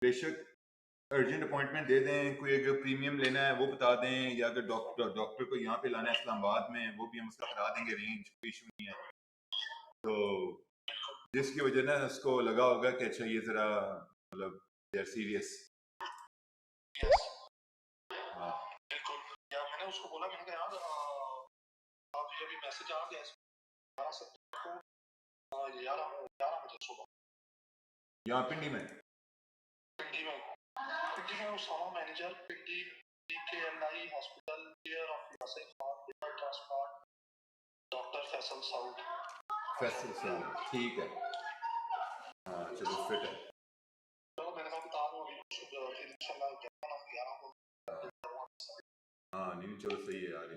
बेशक urgent appointment दे दें, कोई अगर प्रीमियम लेना है वो बता दें, या अगर डॉक्टर को यहाँ पे लाना है इस्लामाबाद में, वो भी हम उसका करा देंगे रेंज, कोई इशू नहीं है। तो जिसकी वजह ना उसको लगा होगा कि अच्छा ये जरा मतलब दे आर सीरियस। हाँ बिल्कुल, या मैंने उसको बोला, मैंने कहा यार आप ये भी मैसेज आ गया 12 सितंबर को 11 बजे सुबह यहाँ पिंडी में Usama manager Pindi DKLI hospital care of Yasir Khan liver transplant doctor Faisal Saud ठीक है। हाँ चलो फिट है। चलो मैंने कहा बता दूं फिर इंशाल्लाह 11 को। हाँ नहीं चलो सही है यार,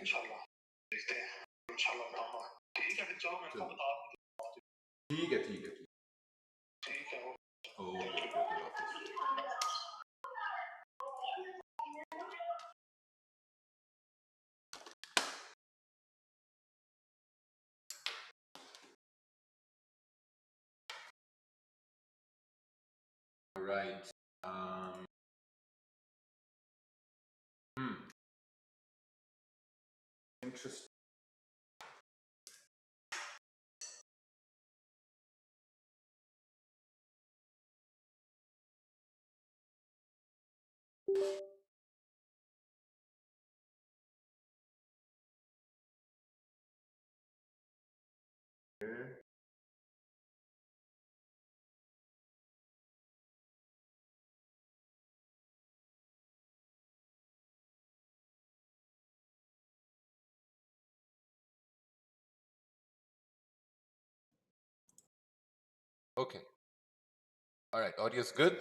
इंशाल्लाह देखते हैं इंशाल्लाह बताऊंगा। ठीक है फिर चलो मैं आपको बता दूं। ठीक है right. Interesting. Okay. All right. Audio is good.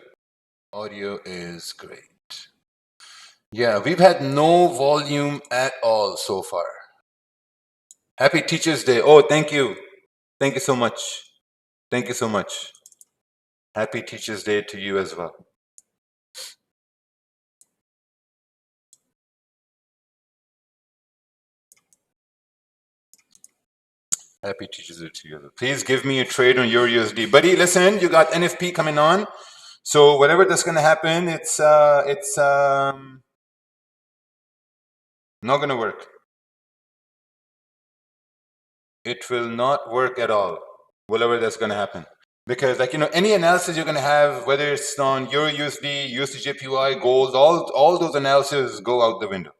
Audio is great. Yeah, we've had no volume at all so far. Happy Teachers Day. Oh, thank you. Thank you so much. Thank you so much. Happy Teachers Day to you as well. Happy Teachers Day to you. Please give me a trade on your USD. Buddy, listen, you got NFP coming on. So whatever that's going to happen, it's not going to work. It will not work at all, whatever that's going to happen. Because like, you know, any analysis you're going to have, whether it's on Euro USD, USDJPY, gold, all those analyses go out the window.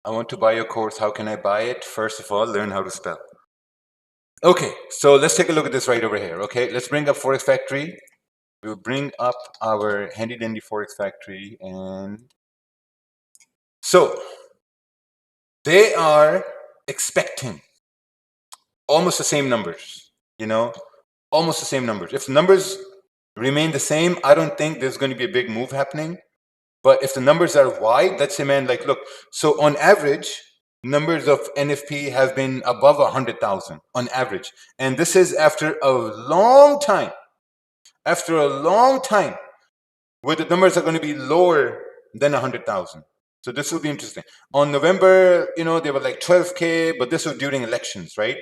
I want to buy your course. How can I buy it? First of all, learn how to spell. Okay, so let's take a look at this right over here. Okay, let's bring up Forex Factory. We'll bring up our handy dandy Forex Factory, and so they are expecting almost the same numbers, you know, almost the same numbers. If the numbers remain the same, I don't think there's going to be a big move happening. But if the numbers are wide, let's say, man, like, look, so on average, numbers of NFP have been above 100,000 on average. And this is after a long time, where the numbers are going to be lower than 100,000. So this will be interesting. On November, you know, they were like 12K, but this was during elections, right?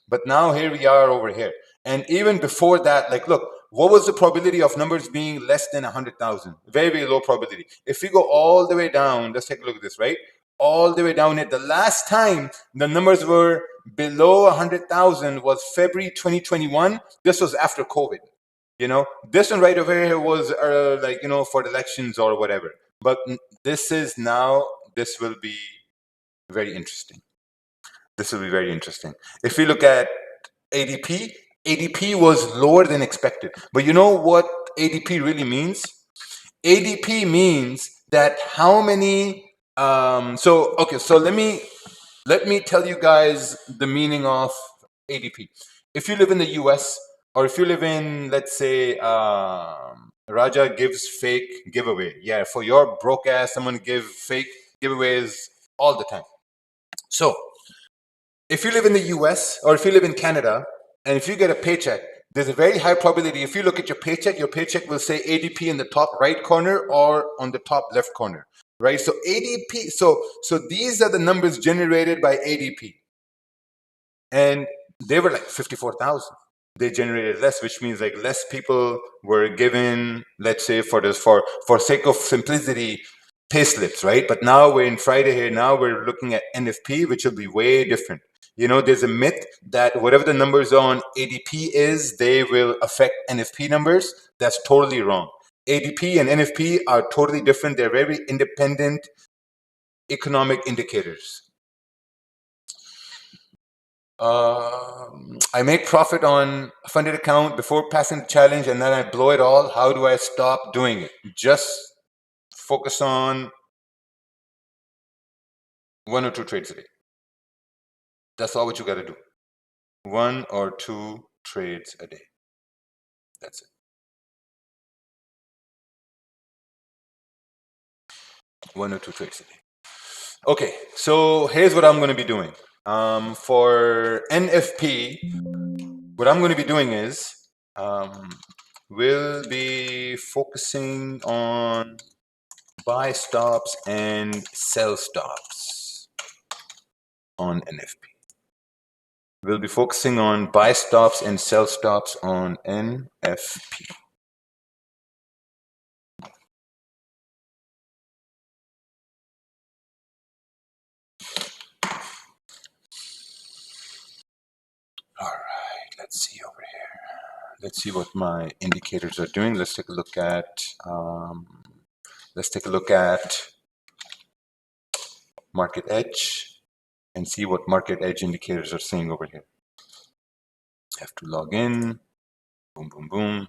But now here we are over here. And even before that, like, look, what was the probability of numbers being less than 100,000? Very, very low probability. If we go all the way down, let's take a look at this, right? All the way down here. The last time the numbers were below 100,000 was February 2021. This was after COVID. You know, this one right over here was like, you know, for the elections or whatever. But this is now, this will be very interesting. This will be very interesting. If we look at ADP, ADP was lower than expected. But you know what ADP really means? ADP means that how many, so let me tell you guys the meaning of ADP. If you live in the US, Or if you live in, let's say, Raja gives fake giveaway. Yeah, for your broke ass, someone give fake giveaways all the time. So if you live in the US or if you live in Canada, and if you get a paycheck, there's a very high probability. If you look at your paycheck will say ADP in the top right corner or on the top left corner, right? So ADP, so these are the numbers generated by ADP, and they were like 54,000. They generated less, which means like less people were given, let's say, for sake of simplicity, pay slips, right? But now we're in Friday here. Now we're looking at NFP, which will be way different. You know, there's a myth that whatever the numbers on ADP is, they will affect NFP numbers. That's totally wrong. ADP and NFP are totally different. They're very independent economic indicators. I make profit on a funded account before passing the challenge and then I blow it all. How do I stop doing it? Just focus on 1 or 2 trades a day. That's all what you got to do. 1 or 2 trades a day. That's it. 1 or 2 trades a day. Okay, so here's what I'm going to be doing. For NFP, what I'm going to be doing is we'll be focusing on buy stops and sell stops on NFP. We'll be focusing on buy stops and sell stops on NFP. All right, let's see over here. Let's see what my indicators are doing. Let's take a look at Market Edge and see what Market Edge indicators are saying over here. Have to log in. Boom, boom, boom.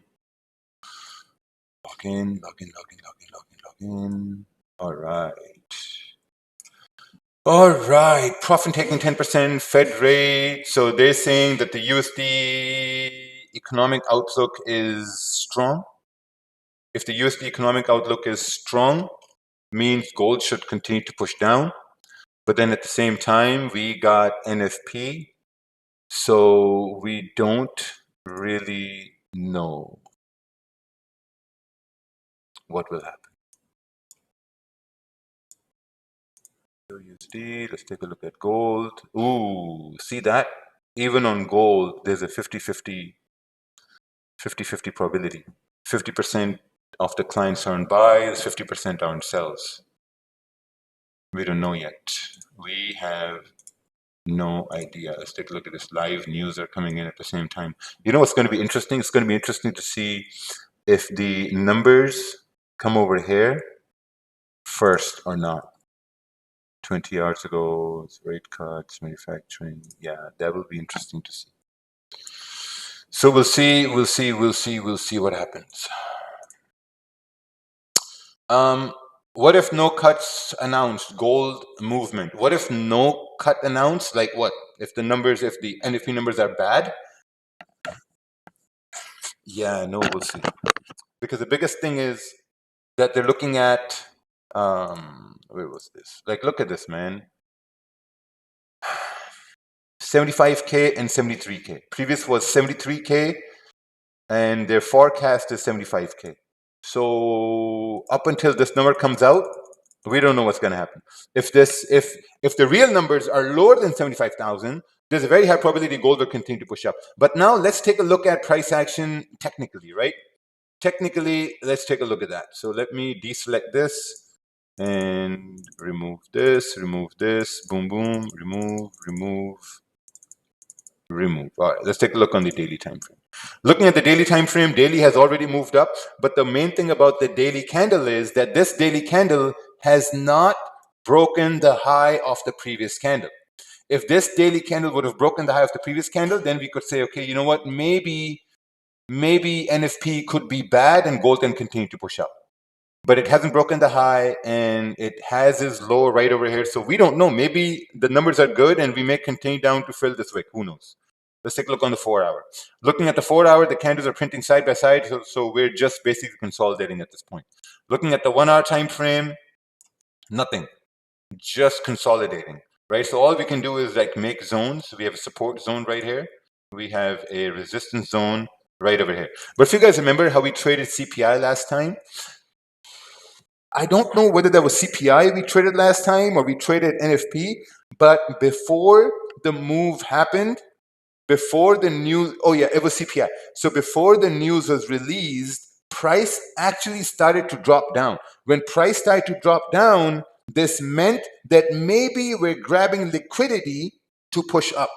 Log in. All right. All right. Profit taking 10%, Fed rate. So they're saying that the USD economic outlook is strong. If the USD economic outlook is strong, means gold should continue to push down. But then at the same time, we got NFP. So we don't really know what will happen. USD, let's take a look at gold. Ooh, see that? Even on gold, there's a 50-50 probability. 50% of the clients are on buys, 50% are on sells. We don't know yet. We have no idea. Let's take a look at this. Live news are coming in at the same time. You know what's going to be interesting? It's going to be interesting to see if the numbers come over here first or not. 20 hours ago, rate cuts, manufacturing. Yeah, that will be interesting to see. So we'll see what happens. What if no cuts announced? Gold movement. What if no cut announced? Like what? If the NFP numbers are bad? Yeah, no, we'll see. Because the biggest thing is that they're looking at, where was this? Like, look at this, man. 75K and 73K. Previous was 73K and their forecast is 75K. So up until this number comes out, we don't know what's going to happen. If the real numbers are lower than 75,000, there's a very high probability gold will continue to push up. But now let's take a look at price action technically, right? Technically, let's take a look at that. So let me deselect this and remove this, boom, boom, remove. All right, let's take a look on the daily time frame. Looking at the daily time frame, daily has already moved up, but the main thing about the daily candle is that this daily candle has not broken the high of the previous candle. If this daily candle would have broken the high of the previous candle, then we could say, okay, you know what, maybe NFP could be bad and gold can continue to push up. But it hasn't broken the high and it has its low right over here. So we don't know. Maybe the numbers are good and we may continue down to fill this wick. Who knows? Let's take a look on the 4-hour. Looking at the 4-hour, the candles are printing side by side, so we're just basically consolidating at this point. Looking at the 1-hour time frame, nothing, just consolidating, right? So all we can do is like make zones. We have a support zone right here. We have a resistance zone right over here. But if you guys remember how we traded CPI last time, I don't know whether that was CPI we traded last time or we traded NFP, but before the move happened, before the news, oh yeah, it was CPI. So before the news was released, price actually started to drop down. When price started to drop down, this meant that maybe we're grabbing liquidity to push up.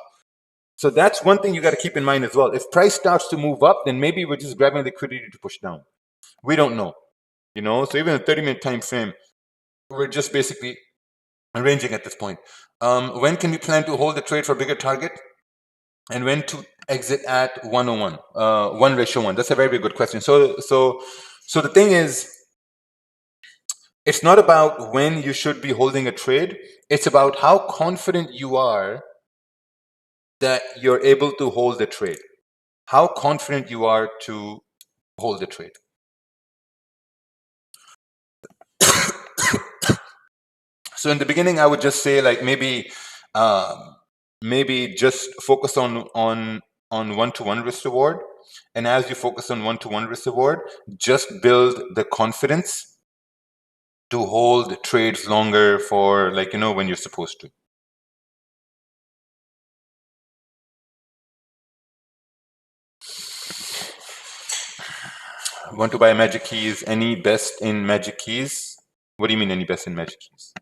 So that's one thing you got to keep in mind as well. If price starts to move up, then maybe we're just grabbing liquidity to push down. We don't know, you know. So even a 30-minute time frame, we're just basically arranging at this point. When can we plan to hold the trade for bigger target? And when to exit at 101, 1:1? That's a very, very good question. So the thing is, it's not about when you should be holding a trade. It's about how confident you are that you're able to hold the trade. How confident you are to hold the trade. So in the beginning, I would just say like maybe just focus on one-to-one risk reward. And as you focus on one-to-one risk reward, just build the confidence to hold trades longer for, like, you know, when you're supposed to. Want to buy magic keys? Any best in magic keys? What do you mean any best in magic keys?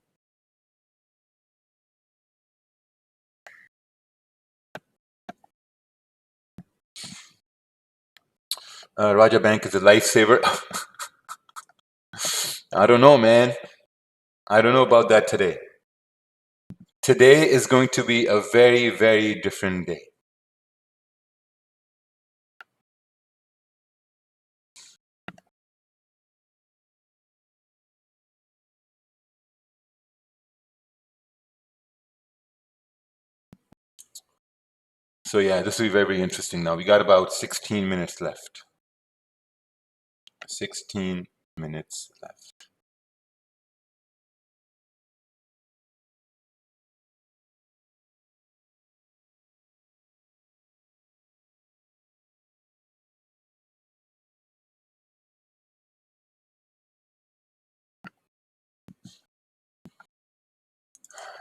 Raja Bank is a lifesaver. I don't know, man. I don't know about that today. Today is going to be a very, very different day. So yeah, this will be very, very interesting now. We got about 16 minutes left. 16 minutes left.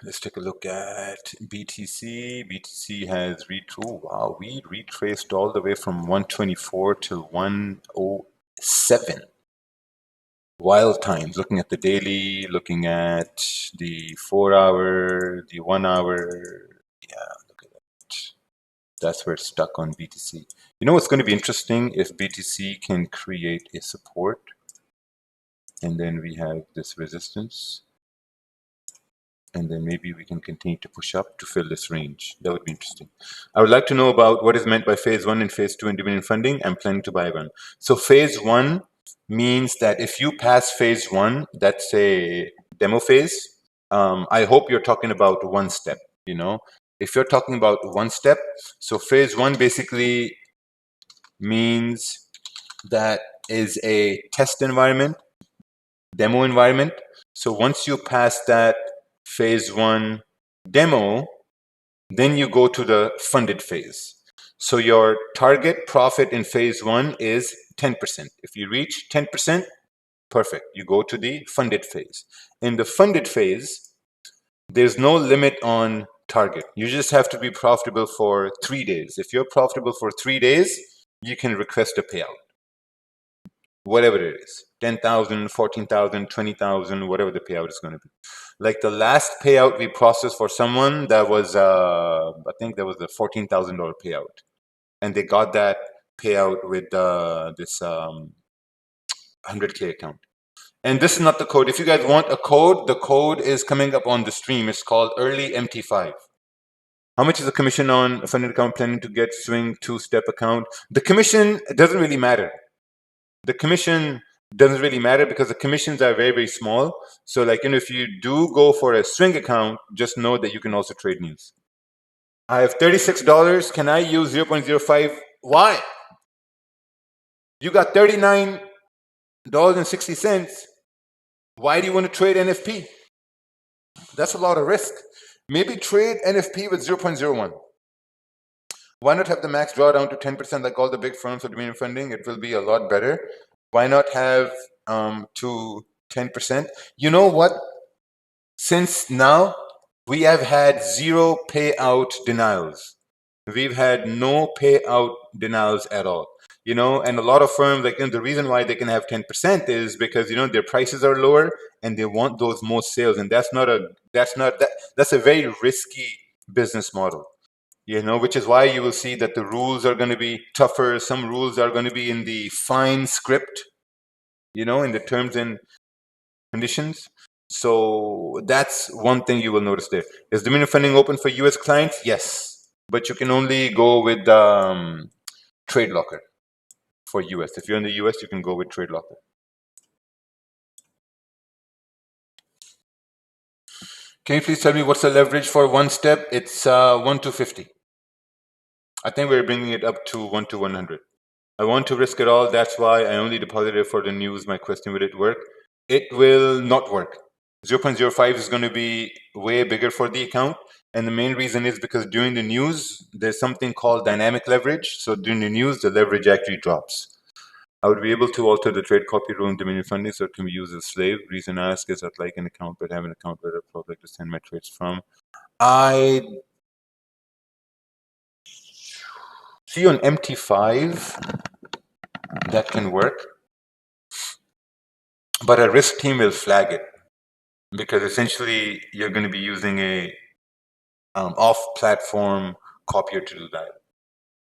Let's take a look at BTC. BTC has wow, we retraced all the way from 124 to 107. Wild times. Looking at the daily, looking at the 4-hour, the 1-hour. Yeah, look at that. That's where it's stuck on BTC. You know what's going to be interesting if BTC can create a support, and then we have this resistance, and then maybe we can continue to push up to fill this range. That would be interesting. I would like to know about what is meant by phase 1 and phase 2 in dividend funding. I'm planning to buy one. So phase 1 means that if you pass phase 1, that's a demo phase. I hope you're talking about one step, you know. If you're talking about one step, so phase 1 basically means that is a test environment, demo environment. So once you pass that phase 1 demo, then you go to the funded phase. So your target profit in phase 1 is 10%. If you reach 10%, perfect. You go to the funded phase. In the funded phase, there's no limit on target. You just have to be profitable for 3 days. If you're profitable for 3 days, you can request a payout. Whatever it is, 10,000, 14,000, 20,000, whatever the payout is going to be. Like the last payout we processed for someone, that was, I think that was the $14,000 payout. And they got that payout with this 100K account. And this is not the code. If you guys want a code, the code is coming up on the stream. It's called ONLY MT5. How much is the commission on a funded account planning to get swing 2-step account? The commission doesn't really matter. The commission doesn't really matter because the commissions are very, very small. So like, you know, if you do go for a swing account, just know that you can also trade news. I have $36. Can I use 0.05? Why? You got $39.60. Why do you want to trade NFP? That's a lot of risk. Maybe trade NFP with 0.01. Why not have the max drawdown to 10% like all the big firms are doing funding? It will be a lot better. Why not have to 10%? You know what? Since now we have had zero payout denials. We've had no payout denials at all. You know, and a lot of firms, like, you know, the reason why they can have 10% is because, you know, their prices are lower and they want those most sales. And that's a very risky business model. You know, which is why you will see that the rules are going to be tougher. Some rules are going to be in the fine script, you know, in the terms and conditions. So that's one thing you will notice there. Is Dominion funding open for US clients? Yes. But you can only go with Trade Locker for US. If you're in the US, you can go with Trade Locker. Can you please tell me what's the leverage for one step? It's 1 to 50. I think we're bringing it up to 1 to 100. I want to risk it all. That's why I only deposited for the news. My question, will it work? It will not work. 0.05 is going to be way bigger for the account. And the main reason is because during the news, there's something called dynamic leverage. So during the news, the leverage actually drops. I would be able to alter the trade copy rule in Dominion funding so it can be used as slave. Reason I ask is I'd like an account, but have an account where I'd probably like to send my trades from. I see on MT5 that can work, but a risk team will flag it because essentially you're going to be using a off-platform copier to do that.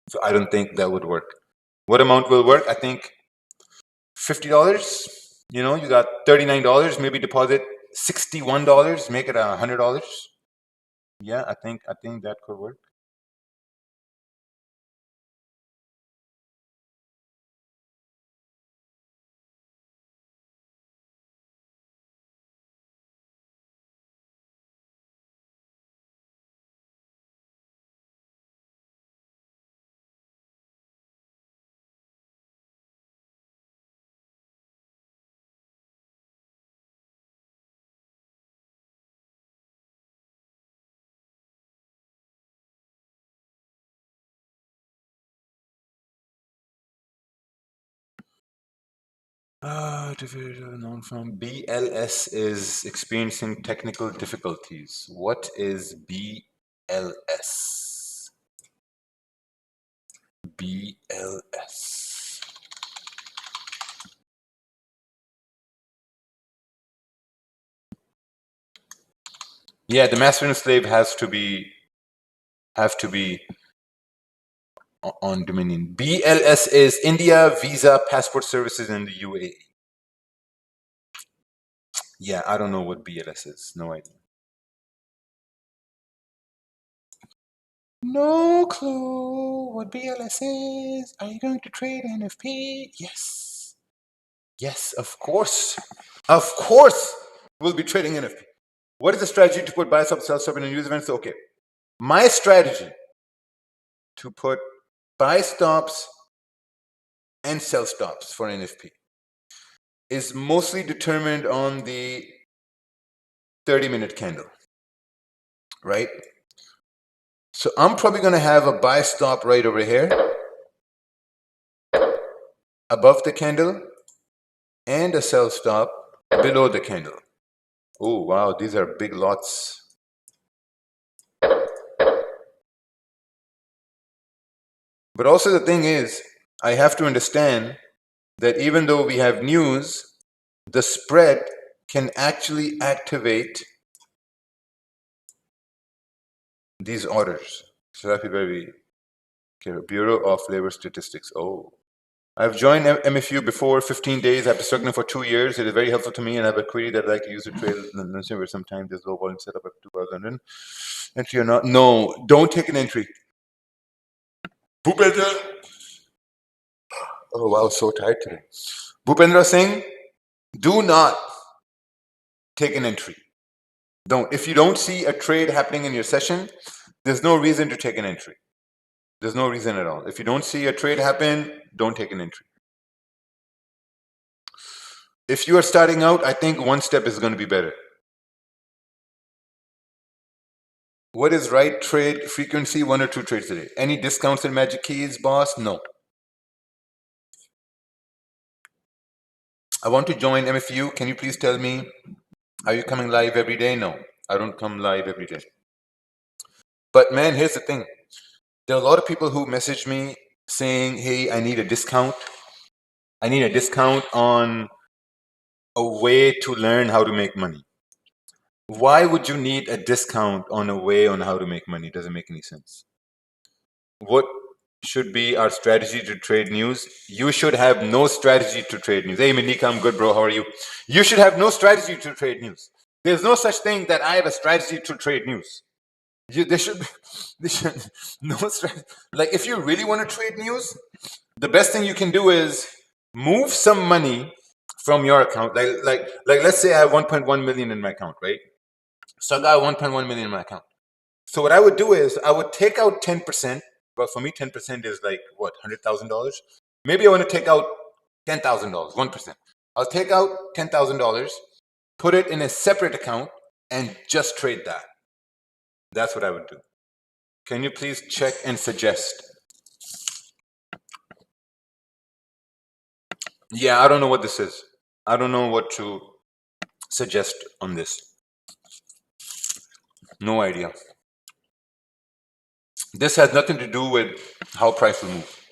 So I don't think that would work. What amount will work? I think $50. You know, you got $39. Maybe deposit $61. Make it $100. Yeah, I think that could work. Known from BLS is experiencing technical difficulties. What is BLS? BLS. Yeah, the master and slave have to be on Dominion. BLS is India Visa Passport Services in the UAE. Yeah, I don't know what BLS is. No idea. No clue what BLS is. Are you going to trade NFP? Yes. Yes, of course. Of course, we'll be trading NFP. What is the strategy to put buy stop, sell stop in news events? Okay. My strategy to put buy stops and sell stops for NFP is mostly determined on the 30-minute candle, right? So I'm probably going to have a buy stop right over here above the candle and a sell stop below the candle. Oh, wow, these are big lots. But also the thing is, I have to understand that even though we have news, the spread can actually activate these orders. So that would be very careful. Bureau of Labor Statistics. Oh, I've joined MFU before 15 days. I've been struggling for 2 years. It is very helpful to me, and I have a query that I'd like to use to trade. Where sometimes there's low volume setup at 2000 entry or not. No, don't take an entry. Bhupendra. Oh wow, so tired today. Bhupendra Singh, do not take an entry. Don't. If you don't see a trade happening in your session, there's no reason to take an entry. There's no reason at all. If you don't see a trade happen, don't take an entry. If you are starting out, I think one step is going to be better. What is right trade frequency? 1 or 2 trades a day. Any discounts in Magic Keys, boss? No. I want to join MFU. Can you please tell me, are you coming live every day? No, I don't come live every day. But man, here's the thing. There are a lot of people who message me saying, hey, I need a discount. I need a discount on a way to learn how to make money. Why would you need a discount on a way on how to make money? It doesn't make any sense. What should be our strategy to trade news? You should have no strategy to trade news. Hey, Manika, I'm good, bro. How are you? You should have no strategy to trade news. There's no such thing that I have a strategy to trade news. There should no strategy. Like, if you really want to trade news, the best thing you can do is move some money from your account. Like let's say I have 1.1 million in my account, right? So I got 1.1 million in my account. So what I would do is I would take out 10%. But for me, 10% is like what, $100,000? Maybe I want to take out $10,000, 1%. I'll take out $10,000, put it in a separate account, and just trade that. That's what I would do. Can you please check and suggest? Yeah, I don't know what this is. I don't know what to suggest on this. No idea. This has nothing to do with how price will move.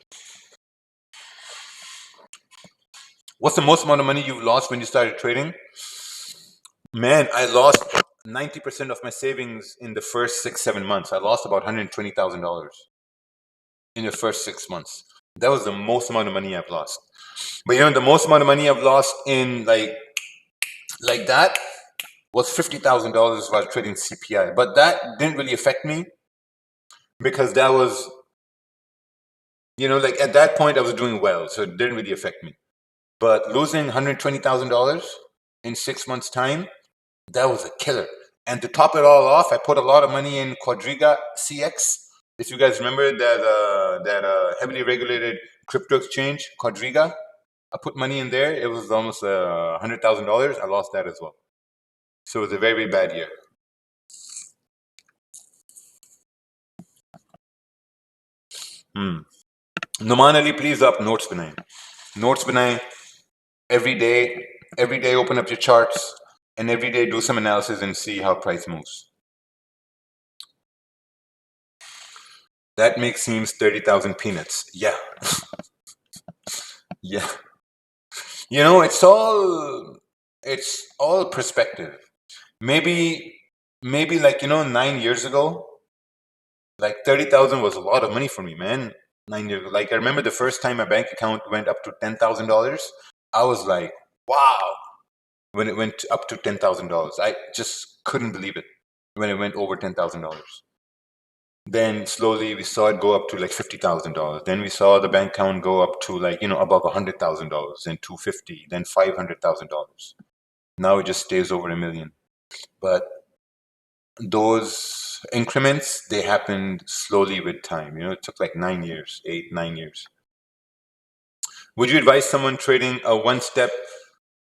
What's the most amount of money you've lost when you started trading? Man, I lost 90% of my savings in the first 6-7 months. I lost about $120,000 in the first 6 months. That was the most amount of money I've lost. But you know, the most amount of money I've lost in like that was $50,000 while trading CPI. But that didn't really affect me because that was, you know, like at that point I was doing well, so it didn't really affect me. But losing $120,000 in 6 months' time, that was a killer. And to top it all off, I put a lot of money in Quadriga CX. If you guys remember that heavily regulated crypto exchange, Quadriga, I put money in there. It was almost $100,000. I lost that as well. So it was a very, very bad year. Noman Ali, please up notes बनाएं. Notes बनाएं. Every day open up your charts and every day do some analysis and see how price moves. That makes seems 30,000 peanuts. Yeah. Yeah. You know, it's all perspective. Maybe like, you know, 9 years ago, like 30,000 was a lot of money for me, man. 9 years ago. Like I remember the first time my bank account went up to $10,000, I was like, wow. When it went up to $10,000, I just couldn't believe it when it went over $10,000. Then slowly we saw it go up to like $50,000. Then we saw the bank account go up to like, you know, above $100,000, then $250, then $500,000. Now it just stays over $1 million. But those increments, they happened slowly with time. You know, it took like 9 years, 8-9 years. Would you advise someone trading a one-step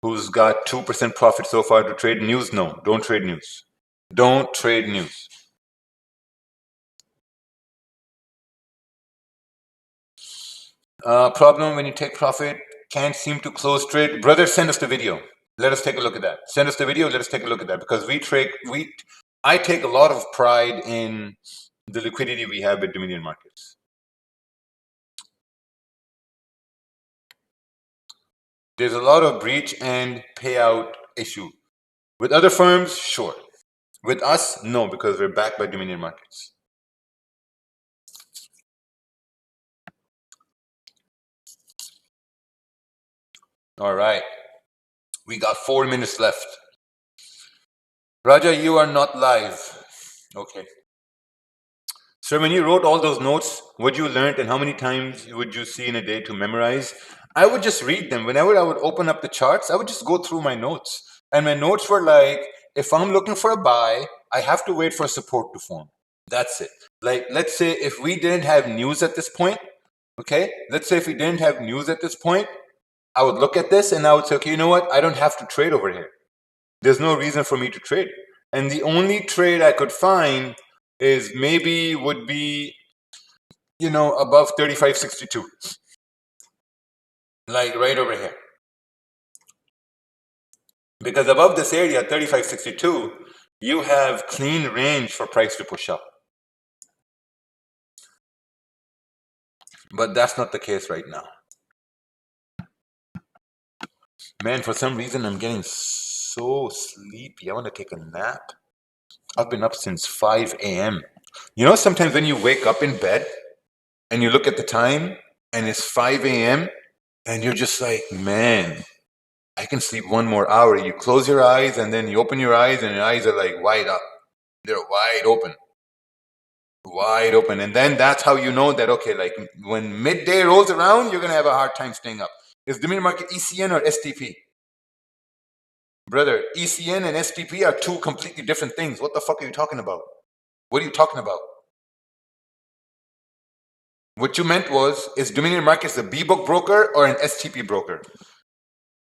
who's got 2% profit so far to trade news? No, don't trade news. Don't trade news. Problem when you take profit, can't seem to close trade. Brother, send us the video. Let us take a look at that. Send us the video. Let us take a look at that because I take a lot of pride in the liquidity we have with Dominion Markets. There's a lot of breach and payout issue. With other firms, sure. With us, no, because we're backed by Dominion Markets. All right. We got 4 minutes left. Raja, you are not live. Okay. Sir, when you wrote all those notes, what you learned and how many times would you see in a day to memorize? I would just read them. Whenever I would open up the charts, I would just go through my notes. And my notes were like, if I'm looking for a buy, I have to wait for support to form. That's it. Like, let's say if we didn't have news at this point, okay? Let's say if we didn't have news at this point, I would look at this and I would say, okay, you know what? I don't have to trade over here. There's no reason for me to trade. And the only trade I could find is maybe would be, you know, above 35.62. Like right over here. Because above this area, 35.62, you have clean range for price to push up. But that's not the case right now. Man, for some reason, I'm getting so sleepy. I want to take a nap. I've been up since 5 a.m. You know, sometimes when you wake up in bed and you look at the time and it's 5 a.m. and you're just like, man, I can sleep one more hour. You close your eyes and then you open your eyes and your eyes are like wide up. They're wide open. Wide open. And then that's how you know that, okay, like when midday rolls around, you're going to have a hard time staying up. Is Dominion Market ECN or STP? Brother, ECN and STP are two completely different things. What the fuck are you talking about? What are you talking about? What you meant was, is Dominion Markets a B-book broker or an STP broker?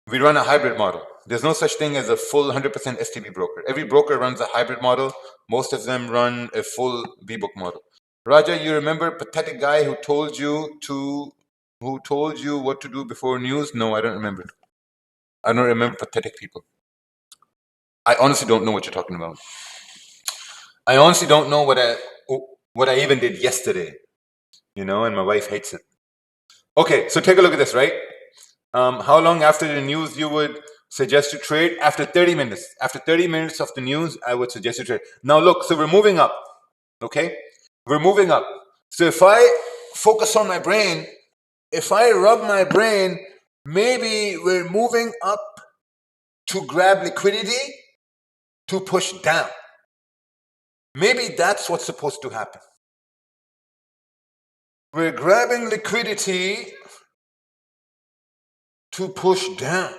We run a hybrid model. There's no such thing as a full 100% STP broker. Every broker runs a hybrid model. Most of them run a full B-book model. Raja, you remember pathetic guy who told you what to do before news? No, I don't remember. I don't remember pathetic people. I honestly don't know what you're talking about. I honestly don't know what I even did yesterday. You know, and my wife hates it. Okay, so take a look at this, right? How long after the news you would suggest to trade? After 30 minutes. After 30 minutes of the news, I would suggest to trade. Now look, so we're moving up. Okay? We're moving up. So if I focus on my brain, if I rub my brain, maybe we're moving up to grab liquidity to push down. Maybe that's what's supposed to happen. We're grabbing liquidity to push down.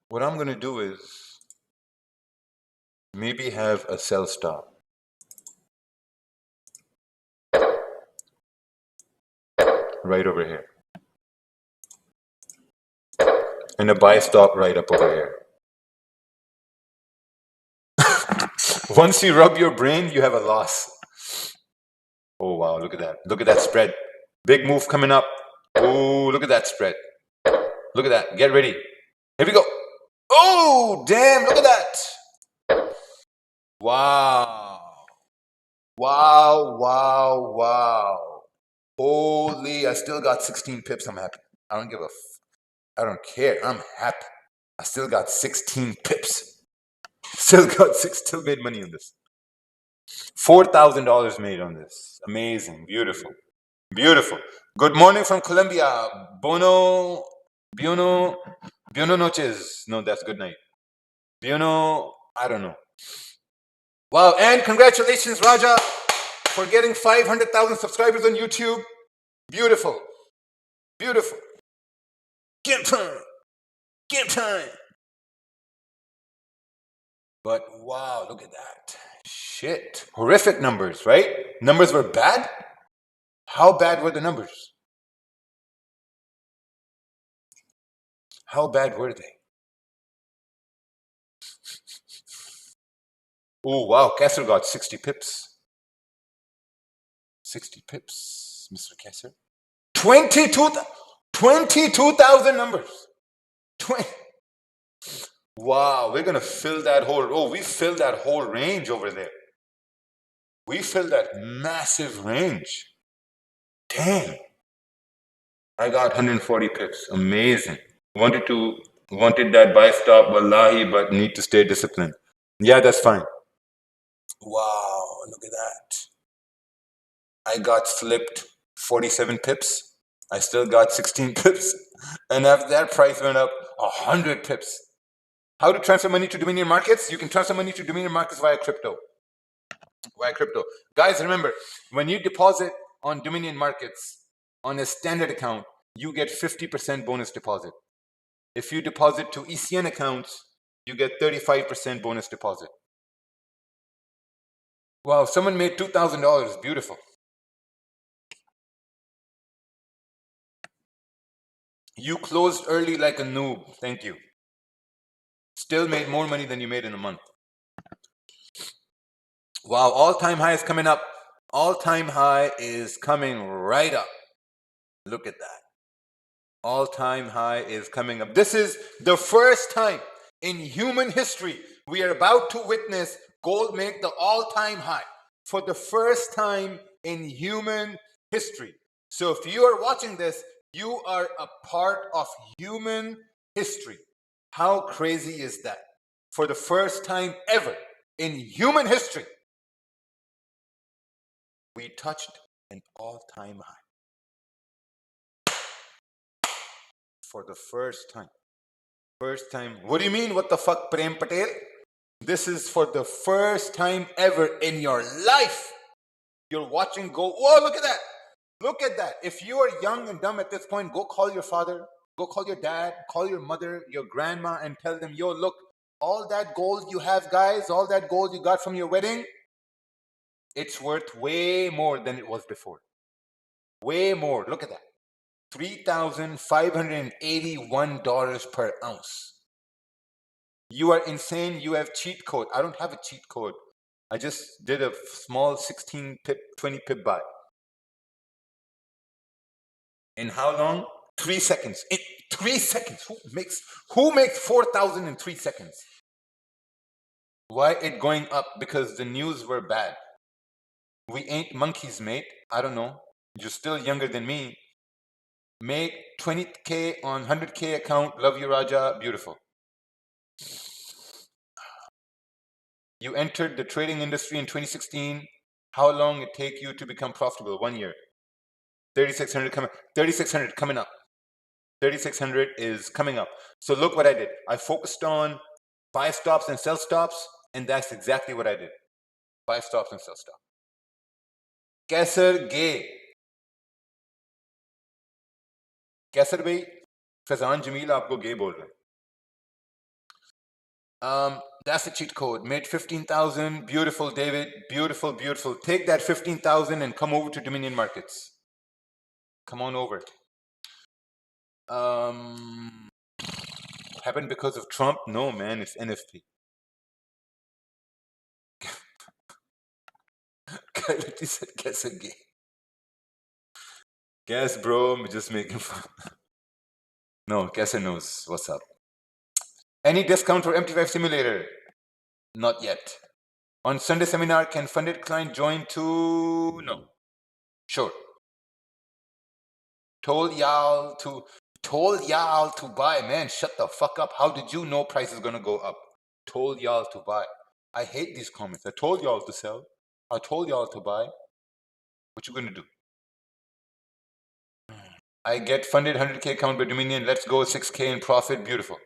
What I'm going to do is maybe have a sell stop right over here and a buy stop right up over here. Once you rub your brain, you have a loss. Oh, wow, look at that. Look at that spread. Big move coming up. Oh, look at that spread. Look at that. Get ready. Here we go. Oh, damn, look at that. Wow. Wow, wow, wow. Holy, I still got 16 pips. I'm happy. I don't give a I don't care. I'm happy. I still got 16 pips. Still made money on this. $4,000 made on this. Amazing. Beautiful. Beautiful. Good morning from Colombia. Buono noches. No, that's good night. Buono, I don't know. Wow, and congratulations, Raja, for getting 500,000 subscribers on YouTube. Beautiful. Beautiful. Game time. Game time. But wow, look at that. Shit. Horrific numbers, right? Numbers were bad? How bad were the numbers? How bad were they? Oh, wow. Kessler got 60 pips. 60 pips, Mr. Kessler. 22,000 numbers. 20. Wow, we're going to fill that whole... Oh, we filled that whole range over there. We filled that massive range. Damn. I got 140 pips. Amazing. Wanted that buy stop, wallahi, but need to stay disciplined. Yeah, that's fine. Wow, look at that. I got flipped 47 pips. I still got 16 pips. And after that, price went up 100 pips. How to transfer money to Dominion Markets? You can transfer money to Dominion Markets via crypto. Guys, remember, when you deposit on Dominion Markets on a standard account, you get 50% bonus deposit. If you deposit to ECN accounts, you get 35% bonus deposit. Wow, someone made $2,000. Beautiful. You closed early like a noob. Thank you. Still made more money than you made in a month. Wow, all-time high is coming up. All-time high is coming right up. Look at that. All-time high is coming up. This is the first time in human history we are about to witness gold make the all-time high for the first time in human history. So if you are watching this, you are a part of human history. How crazy is that? For the first time ever in human history, we touched an all-time high. For the first time. First time. What do you mean? What the fuck, Prem Patel? This is for the first time ever in your life. You're watching gold. Whoa, look at that. Look at that. If you are young and dumb at this point, go call your father, go call your dad, call your mother, your grandma, and tell them, yo, look, all that gold you have, guys, all that gold you got from your wedding, it's worth way more than it was before. Way more. Look at that. $3,581 per ounce. You are insane. You have cheat code. I don't have a cheat code. I just did a small 16 pip, 20 pip buy. In how long? 3 seconds. In 3 seconds. Who makes 4,000 in 3 seconds? Why it going up? Because the news were bad. We ain't monkeys, mate. I don't know. You're still younger than me. Make 20K on 100K account. Love you, Raja. Beautiful. You entered the trading industry in 2016. How long it take you to become profitable? 1 year. 3,600 coming. 3,600 coming up. 3,600 is coming up. So look what I did. I focused on buy stops and sell stops, and that's exactly what I did. Buy stops and sell stops. कैसर गे कैसर भाई फैजान जमील आपको गे बोल रहे हैं. That's the cheat code. Made 15,000. Beautiful, David. Beautiful, beautiful. Take that 15,000 and come over to Dominion Markets. Come on over. Happened because of Trump? No, man. It's NFP. He said, guess again. Guess, bro. I'm just making fun. No, Guesser knows what's up. Any discount for MT5 Simulator? Not yet. On Sunday seminar, can funded client join too? No. Sure. Told y'all to buy. Man, shut the fuck up. How did you know price is gonna go up? Told y'all to buy. I hate these comments. I told y'all to sell. I told y'all to buy. What you gonna do? I get funded 100K account by Dominion. Let's go 6K in profit. Beautiful.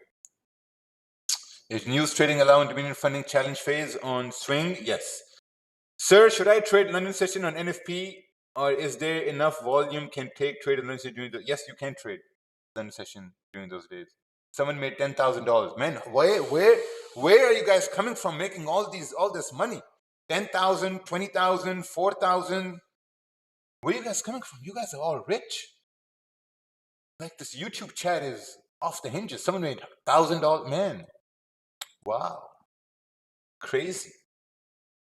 Is news trading allowed in Dominion funding challenge phase on swing? Yes. Sir, should I trade London session on NFP, or is there enough volume can take trade in London session during the? Yes, you can trade London session during those days. Someone made $10,000. Man, where are you guys coming from making all this money? 10,000, 20,000, 4,000. Where are you guys coming from? You guys are all rich. Like this YouTube chat is off the hinges. Someone made $1,000. Man, wow, crazy.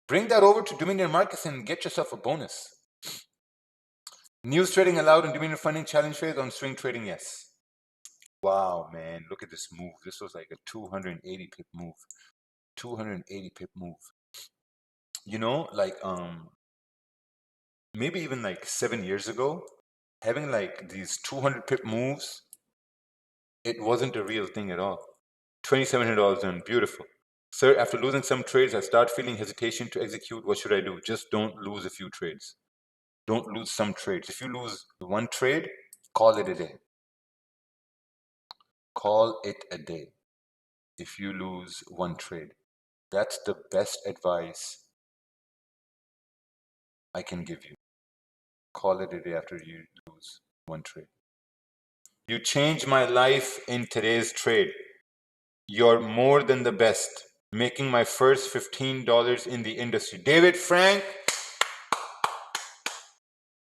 Bring that over to Dominion Markets and get yourself a bonus. News trading allowed in Dominion funding challenge phase on swing trading, yes. Wow, man, look at this move. This was like a 280 pip move. 280 pip move. You know, like maybe even like 7 years ago, having like these 200 pip moves, it wasn't a real thing at all. $2,700 done. Beautiful. Sir, after losing some trades, I start feeling hesitation to execute. What should I do? Just don't lose a few trades. Don't lose some trades. If you lose one trade, call it a day. Call it a day. If you lose one trade, that's the best advice I can give you. Call it a day after you lose one trade. You changed my life in today's trade. You're more than the best. Making my first $15 in the industry. David Frank,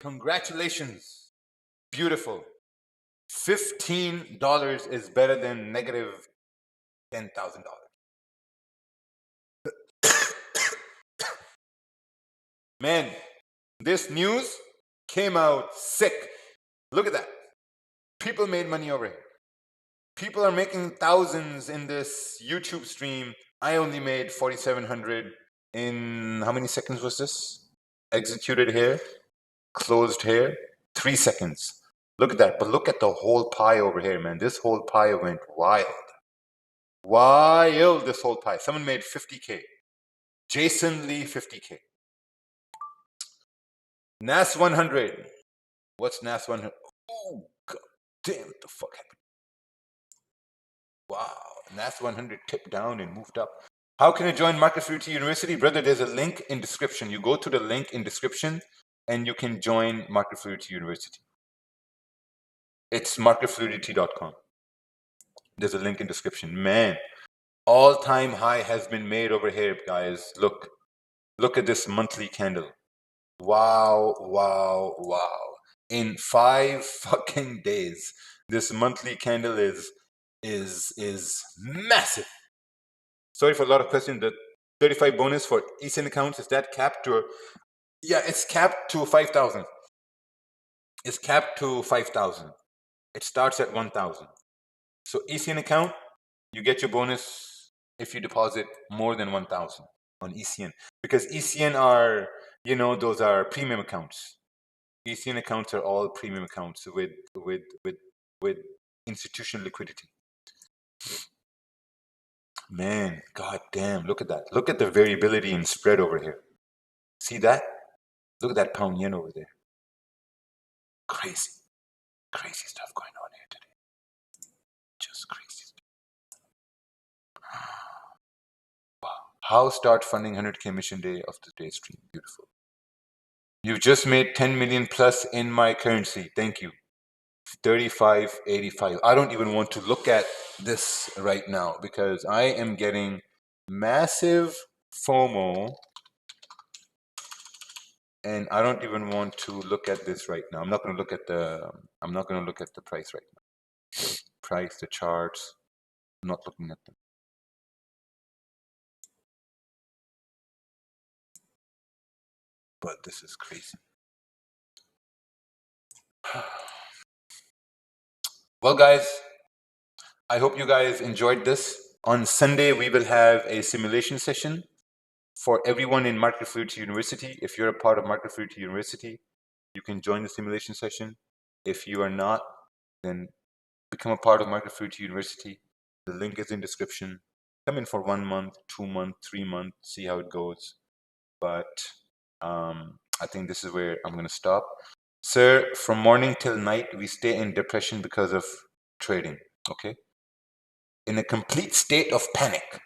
Congratulations. Beautiful. $15 is better than negative $10,000. Man, this news came out sick. Look at that. People made money over here. People are making thousands in this YouTube stream. I only made 4,700 in how many seconds was this? Executed here, closed here, 3 seconds. Look at that. But look at the whole pie over here, man. This whole pie went wild. Wild, this whole pie. Someone made 50K. Jason Lee, 50K. NAS 100. What's NAS 100? Oh, God damn, what the fuck happened? Wow, NAS 100 tipped down and moved up. How can I join Market Fluidity University? Brother, there's a link in description. You go to the link in description and you can join Market Fluidity University. It's marketfluidity.com. There's a link in description. Man, all-time high has been made over here, guys. Look at this monthly candle. Wow, wow, wow. In 5 fucking days, this monthly candle is massive. Sorry for a lot of questions. The 35 bonus for ECN accounts, is that capped to? Yeah, it's capped to 5,000. It's capped to 5,000. It starts at 1,000. So ECN account, you get your bonus if you deposit more than 1,000 on ECN, because ECN are, those are premium accounts. ECN accounts are all premium accounts with institutional liquidity. Man, god damn, look at that. Look at the variability in spread over here. See that? Look at that pound yen over there. Crazy stuff going on here today. Just crazy stuff. Wow. How start funding 100K mission day of today's stream. Beautiful. You've just made 10 million plus in my currency. Thank you. 35.85. I don't even want to look at this right now because I am getting massive FOMO, and I don't even want to look at this right now. I'm not going to look at the price right now. Price, the charts. I'm not looking at them. But this is crazy. Well, guys, I hope you guys enjoyed this. On Sunday, we will have a simulation session for everyone in Market Fluidity University. If you're a part of Market Fluidity University, you can join the simulation session. If you are not, then become a part of Market Fluidity University. The link is in description. Come in for 1 month, 2 months, 3 months, see how it goes. But I think this is where I'm going to stop. Sir, from morning till night, we stay in depression because of trading, okay? In a complete state of panic.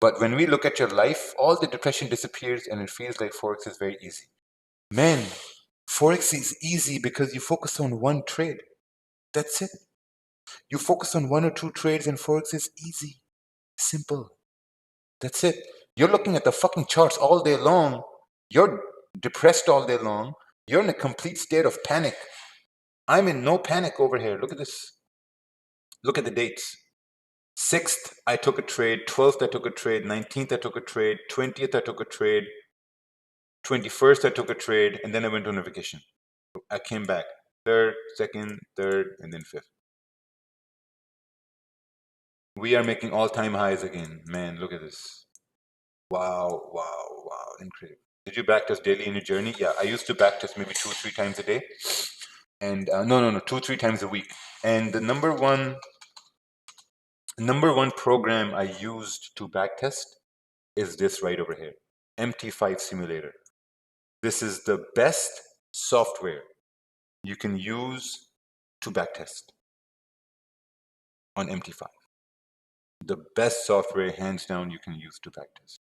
But when we look at your life, all the depression disappears and it feels like Forex is very easy. Man, Forex is easy because you focus on one trade. That's it. You focus on 1 or 2 trades and Forex is easy. Simple. That's it. You're looking at the fucking charts all day long. You're depressed all day long. You're in a complete state of panic. I'm in no panic over here. Look at this. Look at the dates. 6th, I took a trade. 12th, I took a trade. 19th, I took a trade. 20th, I took a trade. 21st, I took a trade. And then I went on a vacation. I came back. 3rd, 2nd, 3rd, and then 5th. We are making all-time highs again. Man, look at this. Wow, wow, wow. Incredible. Did you backtest daily in your journey? Yeah, I used to backtest maybe 2 or 3 times a day. And no, 2 or 3 times a week. And the number one program I used to backtest is this right over here, MT5 Simulator. This is the best software you can use to backtest on MT5. The best software, hands down, you can use to backtest.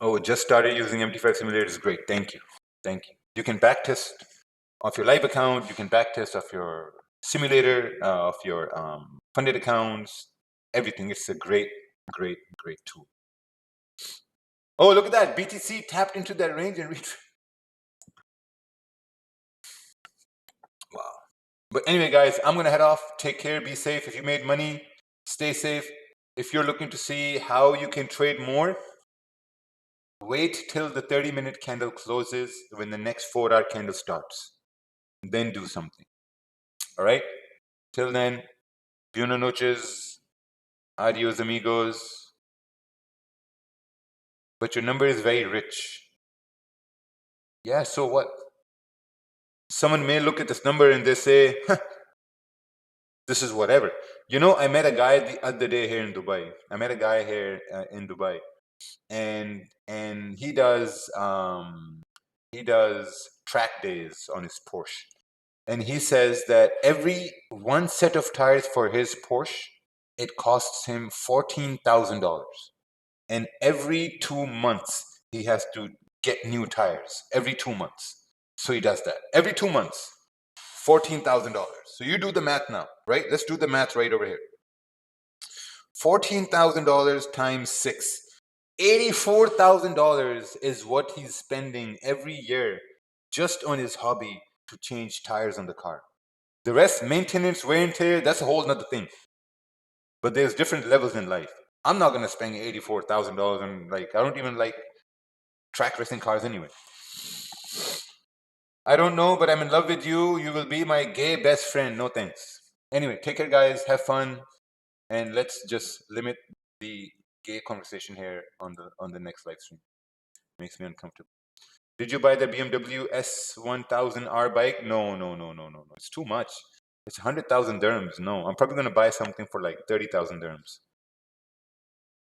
Oh, just started using MT5 Simulator is great. Thank you. Thank you. You can backtest off your live account. You can backtest off your simulator, off your funded accounts, everything. It's a great, great, great tool. Oh, look at that. BTC tapped into that range and reached. Wow. But anyway, guys, I'm going to head off. Take care. Be safe. If you made money, stay safe. If you're looking to see how you can trade more, wait till the 30-minute candle closes when the next 4-hour candle starts. Then do something. All right? Till then, buenas noches. Adios, amigos. But your number is very rich. Yeah, so what? Someone may look at this number and they say, huh, this is whatever. You know, I met a guy the other day here in Dubai. I met a guy here in Dubai, and he does track days on his Porsche, and he says that every one set of tires for his Porsche, it costs him $14,000, and every 2 months he has to get new tires every 2 months. So he does that every 2 months. $14,000. So you do the math now, right? Let's do the math right over here. $14,000 times 6. $84,000 is what he's spending every year just on his hobby to change tires on the car. The rest, maintenance, wear and tear, that's a whole nother thing. But there's different levels in life. I'm not going to spend $84,000 on, like, I don't even like track racing cars anyway. I don't know, but I'm in love with you. You will be my gay best friend. No thanks. Anyway, take care, guys. Have fun. And let's just limit the gay conversation here on the next live stream. Makes me uncomfortable. Did you buy the BMW S1000R bike? No. It's too much. It's 100,000 dirhams. No, I'm probably gonna buy something for like 30,000 dirhams.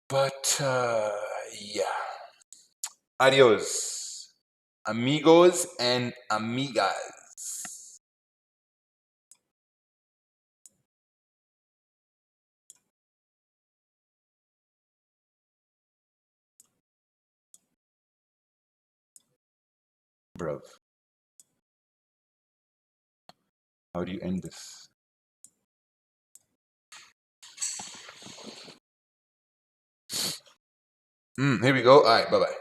But yeah. Adios, amigos and amigas. Bruv. How do you end this? Here we go. All right, bye-bye.